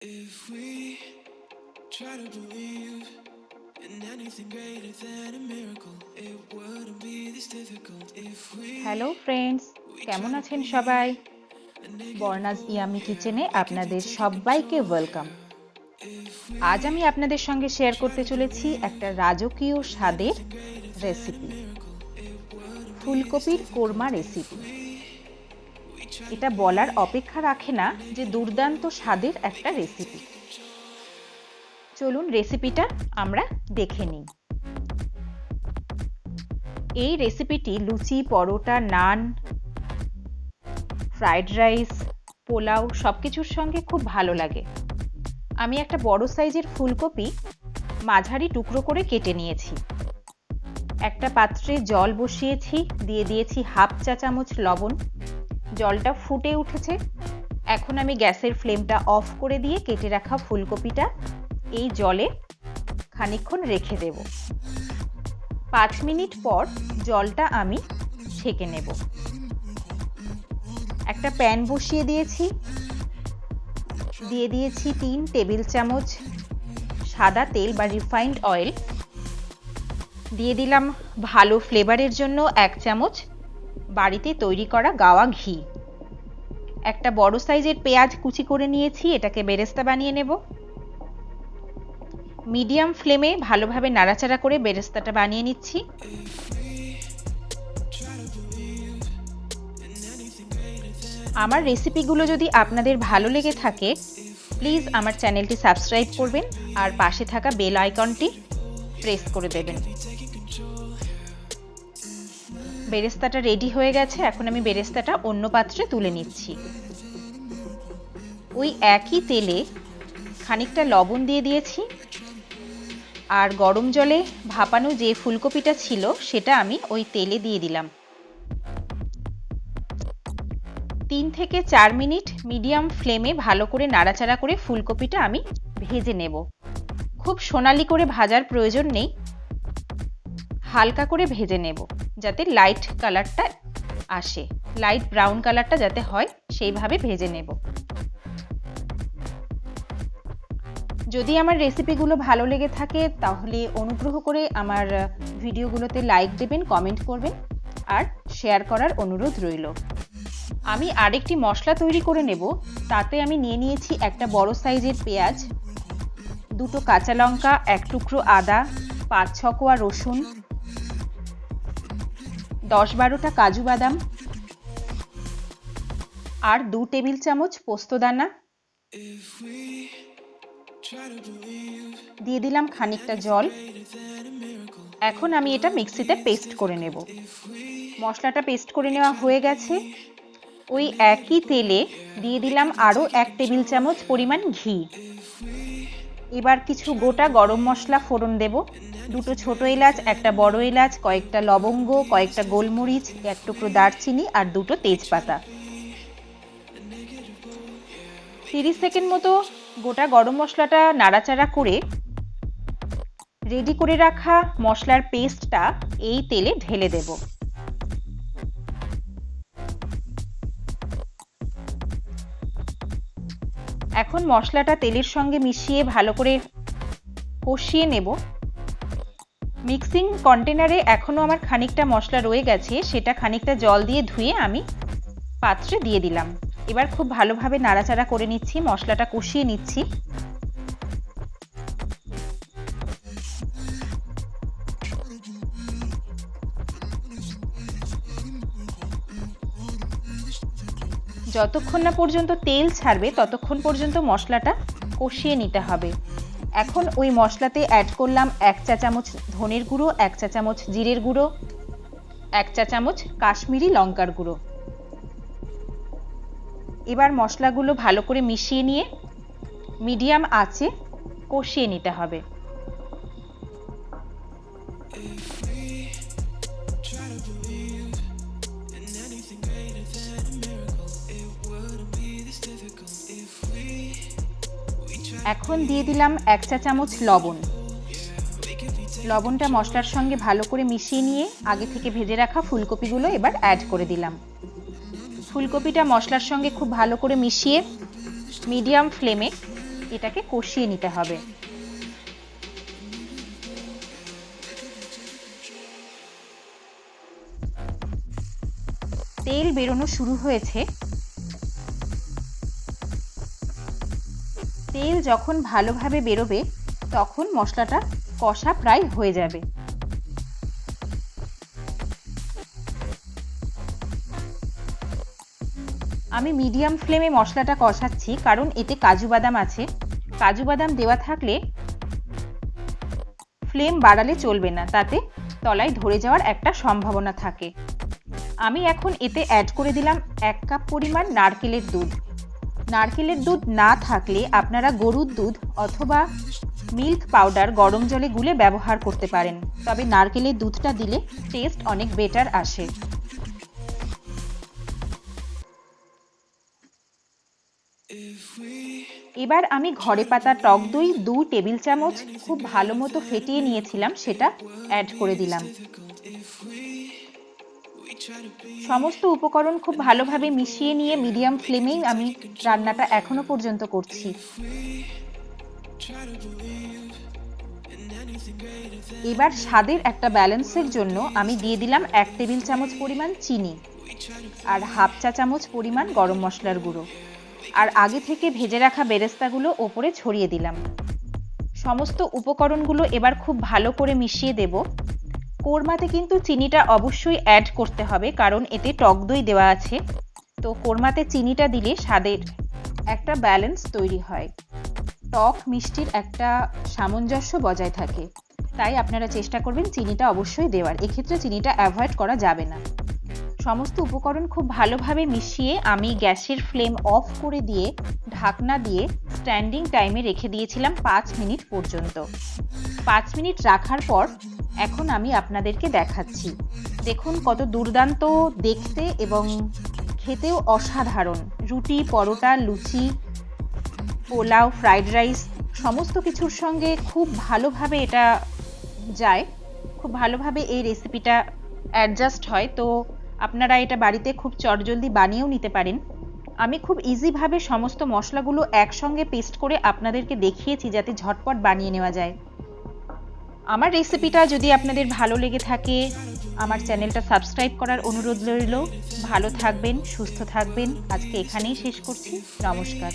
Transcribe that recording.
If we try to believe in anything greater than a miracle, it wouldn't be this difficult. If we hello friends, কেমন আছেন সবাই? বর্ণাজ yummy কিচেনে আপনাদের সবাইকে welcome. আজ আমি আপনাদের সঙ্গে শেয়ার করতে চলেছি একটা রাজকীয় স্বাদের রেসিপি, ফুলকপির কোরমা রেসিপি। এটা বলার অপেক্ষা রাখে না যে দুর্দান্ত স্বাদের একটা রেসিপি। চলুন রেসিপিটা আমরা দেখে নিই। এই রেসিপিটি লুচি, পরোটা, নান, ফ্রাইড রাইস, পোলাও সব কিছুর সঙ্গে খুব ভালো লাগে। আমি একটা বড় সাইজের ফুলকপি মাঝারি টুকরো করে কেটে নিয়েছি। একটা পাত্রে জল বসিয়েছি, দিয়ে দিয়েছি হাফ চা চামচ লবণ। জলটা ফুটে উঠেছে। এখন আমি গ্যাসের ফ্লেমটা অফ করে দিয়ে কেটে রাখা ফুলকপিটা এই জলে খানিকক্ষণ রেখে দেব। 5 মিনিট পর জলটা আমি ছেঁকে নেব। একটা প্যান বসিয়ে দিয়েছি, দিয়ে দিয়েছি 3 টেবিল চামচ সাদা তেল বা রিফাইন্ড অয়েল। দিয়ে দিলাম ভালো ফ্লেভারের জন্য 1 চামচ বাড়িতে তৈরি করা গাওয়া ঘি। একটা বড় সাইজের পেঁয়াজ কুচি করে নিয়েছি, এটাকে বেরেস্তা বানিয়ে নেব। মিডিয়াম ফ্লেমে ভালোভাবে নাড়াচাড়া করে বেরেস্তাটা বানিয়ে নিচ্ছি। আমার রেসিপিগুলো যদি আপনাদের ভালো লেগে থাকে প্লিজ আমার চ্যানেলটি সাবস্ক্রাইব করবেন আর পাশে থাকা বেল আইকনটি প্রেস করে দেবেন। বেরেস্তাটা রেডি হয়ে গেছে। এখন আমি বেরেস্তাটা অন্য পাত্রে তুলে নিচ্ছি। ওই একই তেলে খানিকটা লবণ দিয়ে দিয়েছি আর গরম জলে ভাপানো যে ফুলকপিটা ছিল সেটা আমি ওই তেলে দিয়ে দিলাম। 3 থেকে 4 মিনিট মিডিয়াম ফ্লেমে ভালো করে নাড়াচাড়া করে ফুলকপিটা আমি ভেজে নেব। খুব সোনালি করে ভাজার প্রয়োজন নেই, হালকা করে ভেজে নেব যাতে লাইট কালারটা আসে, লাইট ব্রাউন কালারটা যাতে হয় সেইভাবে ভেজে নেব। যদি আমার রেসিপিগুলো ভালো লেগে থাকে তাহলে অনুগ্রহ করে আমার ভিডিওগুলোতে লাইক দেবেন, কমেন্ট করবেন আর শেয়ার করার অনুরোধ রইল। আমি আরেকটি মশলা তৈরি করে নেব। তাতে আমি নিয়ে নিয়েছি একটা বড় সাইজের পেঁয়াজ, 2টো কাঁচা লঙ্কা, 1 টুকরো আদা, 5-6 কোয়া রসুন, 10-12টা কাজু বাদাম আর 2 টেবিল চামচ পোস্তদানা। দিয়ে দিলাম খানিকটা জল। এখন আমি এটা মিক্সিতে পেস্ট করে নেব। মশলাটা পেস্ট করে নেওয়া হয়ে গেছে। ওই একই তেলে দিয়ে দিলাম আরও 1 টেবিল চামচ পরিমাণ ঘি। এবার কিছু গোটা গরম মশলা ফোড়ন দেব। 2টো ছোট এলাচ, একটা বড় এলাচ, কয়েকটা লবঙ্গ, কয়েকটা গোলমরিচ, 1 টুকরো দারচিনি আর 2টো তেজপাতা। 30 সেকেন্ড মতো গোটা গরম মশলাটা নাড়াচাড়া করে রেডি করে রাখা মশলার পেস্টটা এই তেলে ঢেলে দেব। এখন মশলাটা তেলের সঙ্গে মিশিয়ে ভালো করে কষিয়ে নেব। মিক্সিং কন্টেনারে এখনও আমার খানিকটা মশলা রয়ে গেছে, সেটা খানিকটা জল দিয়ে ধুয়ে আমি পাত্রে দিয়ে দিলাম। এবার খুব ভালোভাবে নাড়াচাড়া করে নিচ্ছি, মশলাটা কষিয়ে নিচ্ছি। যতক্ষণ না পর্যন্ত তেল ছাড়বে ততক্ষণ পর্যন্ত মশলাটা কষিয়ে নিতে হবে। এখন ওই মশলাতে অ্যাড করলাম 1 চা চামচ ধনের গুঁড়ো, 1 চা চামচ জিরের গুঁড়ো, 1 চা চামচ কাশ্মীরি লঙ্কার গুঁড়ো। এবার মশলাগুলো ভালো করে মিশিয়ে নিয়ে মিডিয়াম আঁচে কষিয়ে নিতে হবে। এখন দিয়ে দিলাম 1 চা চামচ লবণ। লবণটা মশলার সঙ্গে ভালো করে মিশিয়ে নিয়ে আগে থেকে ভেজে রাখা ফুলকপিগুলো এবার অ্যাড করে দিলাম। ফুলকপিটা মশলার সঙ্গে খুব ভালো করে মিশিয়ে মিডিয়াম ফ্লেমে এটাকে কষিয়ে নিতে হবে। তেল বেরোনো শুরু হয়েছে। তেল যখন ভালোভাবে বেরোবে তখন মশলাটা কষা প্রায় হয়ে যাবে। আমি মিডিয়াম ফ্লেমে মশলাটা কষাচ্ছি, কারণ এতে কাজু বাদাম আছে। কাজু বাদাম দেওয়া থাকলে ফ্লেম বাড়ালে চলবে না, তাতে তলায় ধরে যাওয়ার একটা সম্ভাবনা থাকে। আমি এখন এতে অ্যাড করে দিলাম 1 কাপ পরিমাণ নারকেলের দুধ। নারকেলের দুধ না থাকলে আপনারা গরুর দুধ অথবা মিল্ক পাউডার গরম জলে গুলে ব্যবহার করতে পারেন, তবে নারকেলের দুধটা দিলে টেস্ট অনেক বেটার আসে। এবার আমি ঘরে পাতা টক দই 2 টেবিল চামচ খুব ভালো মতো ফেটিয়ে নিয়েছিলাম, সেটা অ্যাড করে দিলাম। সমস্ত উপকরণ খুব ভালোভাবে মিশিয়ে নিয়ে মিডিয়াম ফ্লেমেই আমি রান্নাটা এখনো পর্যন্ত করছি। এবার স্বাদের একটা ব্যালেন্সের জন্য আমি দিয়ে দিলাম 1 টেবিল চামচ পরিমাণ চিনি আর হাফ চা চামচ পরিমাণ গরম মশলার গুঁড়ো, আর আগে থেকে ভেজে রাখা বেরেস্তাগুলো ওপরে ছড়িয়ে দিলাম। সমস্ত উপকরণগুলো এবার খুব ভালো করে মিশিয়ে দেব। কোরমাতে কিন্তু চিনিটা অবশ্যই অ্যাড করতে হবে, কারণ এতে টক দই দেওয়া আছে। তো কোরমাতে চিনিটা দিলে স্বাদের একটা ব্যালেন্স তৈরি হয়, টক মিষ্টির একটা সামঞ্জস্য বজায় থাকে। তাই আপনারা চেষ্টা করবেন চিনিটা অবশ্যই দেওয়ার, এক্ষেত্রে চিনিটা অ্যাভয়েড করা যাবে না। সমস্ত উপকরণ খুব ভালোভাবে মিশিয়ে আমি গ্যাসের ফ্লেম অফ করে দিয়ে ঢাকনা দিয়ে স্ট্যান্ডিং টাইমে রেখে দিয়েছিলাম 5 মিনিট পর্যন্ত। 5 মিনিট রাখার পর এখন আমি আপনাদেরকে দেখাচ্ছি। দেখুন কত দুর্দান্ত দেখতে এবং খেতেও অসাধারণ। রুটি, পরোটা, লুচি, পোলাও, ফ্রাইড রাইস সমস্ত কিছুর সঙ্গে খুব ভালোভাবে এটা যায়, খুব ভালোভাবে এই রেসিপিটা অ্যাডজাস্ট হয়। তো আপনারা এটা বাড়িতে খুব চটজলদি বানিয়েও নিতে পারেন। আমি খুব ইজিভাবে সমস্ত মশলাগুলো একসঙ্গে পেস্ট করে আপনাদেরকে দেখিয়েছি যাতে ঝটপট বানিয়ে নেওয়া যায়। আমার রেসিপিটা যদি আপনাদের ভালো লেগে থাকে, আমার চ্যানেলটা সাবস্ক্রাইব করার অনুরোধ রইল। ভালো থাকবেন, সুস্থ থাকবেন। আজকে এখানেই শেষ করছি। নমস্কার।